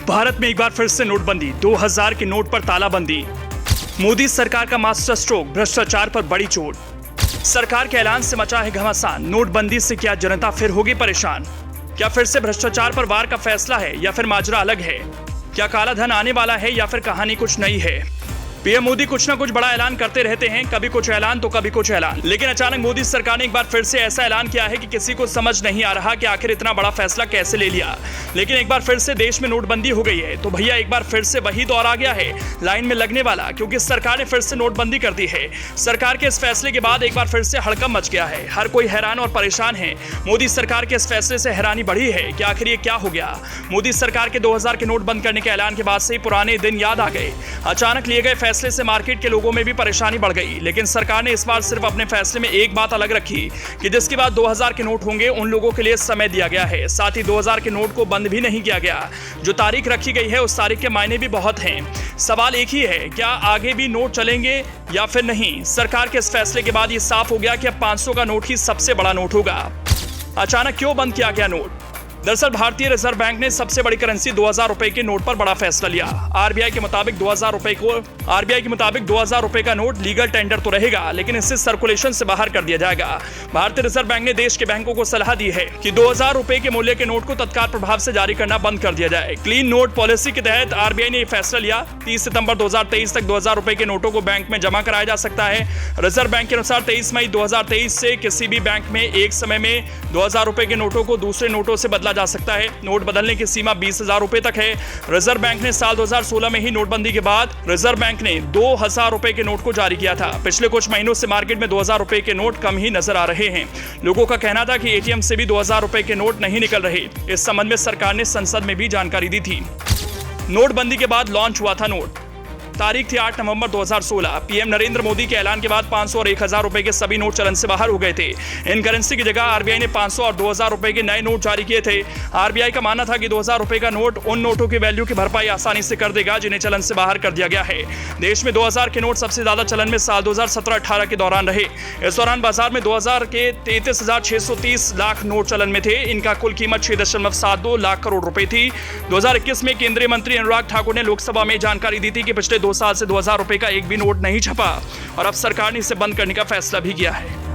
भारत में एक बार फिर से नोटबंदी, 2000 के नोट पर तालाबंदी। मोदी सरकार का मास्टर स्ट्रोक, भ्रष्टाचार पर बड़ी चोट। सरकार के ऐलान से मचा है घमासान, नोटबंदी से क्या जनता फिर होगी परेशान? क्या फिर से भ्रष्टाचार पर वार का फैसला है या फिर माजरा अलग है? क्या काला धन आने वाला है या फिर कहानी कुछ नई है? पीएम मोदी कुछ ना कुछ बड़ा ऐलान करते रहते हैं, कभी कुछ ऐलान तो कभी कुछ ऐलान। लेकिन अचानक मोदी सरकार ने एक बार फिर से ऐसा ऐलान किया है कि किसी को समझ नहीं आ रहा कि आखिर इतना बड़ा फैसला कैसे ले लिया। लेकिन एक बार फिर से देश में नोटबंदी हो गई है तो भैया एक बार फिर से वही दौर आ गया है लाइन में लगने वाला, क्योंकि सरकार ने फिर से नोटबंदी कर दी है। सरकार के इस फैसले के बाद एक बार फिर से हड़कंप मच गया है। हर कोई हैरान और परेशान है। मोदी सरकार के इस फैसले से हैरानी बढ़ी है कि आखिर ये क्या हो गया। मोदी सरकार के 2000 के नोट बंद करने के ऐलान के बाद से ही पुराने दिन याद आ गए। अचानक लिए गए फैसले से मार्केट के लोगों में भी परेशानी बढ़ गई। लेकिन सरकार ने इस बार सिर्फ अपने फैसले में एक बात अलग रखी कि जिसके बाद 2000 के नोट होंगे उन लोगों के लिए समय दिया गया है। साथ ही 2000 के नोट को बंद भी नहीं किया गया। जो तारीख रखी गई है उस तारीख के मायने भी बहुत हैं। सवाल एक ही है, क्या आगे भी नोट चलेंगे या फिर नहीं? सरकार के इस फैसले के बाद ये साफ हो गया कि अब 500 का नोट ही सबसे बड़ा नोट होगा। अचानक क्यों बंद किया गया नोट? दरअसल भारतीय रिजर्व बैंक ने सबसे बड़ी करेंसी 2000 रुपए के नोट पर बड़ा फैसला लिया। आरबीआई के मुताबिक 2000 रुपए का नोट लीगल टेंडर तो रहेगा, लेकिन इसे सर्कुलेशन से बाहर कर दिया जाएगा। भारतीय रिजर्व बैंक ने देश के बैंकों को सलाह दी है कि 2000 रुपए के मूल्य के नोट को तत्काल प्रभाव से जारी करना बंद कर दिया जाए। क्लीन नोट पॉलिसी के तहत आरबीआई ने यह फैसला लिया। 30 सितंबर 2023 तक 2000 रुपए के नोटों को बैंक में जमा कराया जा सकता है। रिजर्व बैंक के अनुसार 23 मई 2023 से किसी भी बैंक में एक समय में 2000 रुपए के नोटों को दूसरे नोटों से बदला जा सकता है। नोट बदलने की सीमा 20,000 रुपए तक है। रिजर्व बैंक ने साल 2016 में ही नोटबंदी के बाद रिजर्व बैंक ने 2000 रुपए के नोट को जारी किया था। पिछले कुछ महीनों से मार्केट में 2000 रुपए के नोट कम ही नजर आ रहे हैं। लोगों का कहना था कि एटीएम से भी 2000 रुपए के नोट नहीं निकल रहे। इस संबंध में सरकार ने संसद में भी जानकारी दी थी। नोटबंदी के बाद लॉन्च हुआ था नोट। तारीख थी 8 नवंबर 2016। पीएम नरेंद्र मोदी के ऐलान के बाद 500 और 1000 रुपए के सभी नोट चलन से बाहर हो गए थे। इन करेंसी की जगह आरबीआई ने 500 और 2000 रुपए के नए नोट जारी किए थे। आरबीआई का मानना था कि 2000 रुपए का नोट उन नोटों की वैल्यू की भरपाई आसानी से कर देगा जिन्हें चलन से बाहर कर दिया गया है। देश में 2000 के नोट सबसे ज्यादा चलन में साल 2017-18 के दौरान रहे। इस दौरान बाजार में 2000 के 33,630 लाख नोट चलन में थे। इनका कुल कीमत 6.72 लाख करोड़ रुपए थी। 2021 में केंद्रीय मंत्री अनुराग ठाकुर ने लोकसभा में जानकारी दी थी कि पिछले 2 साल से 2000 रुपए का एक भी नोट नहीं छपा और अब सरकार ने इसे बंद करने का फैसला भी किया है।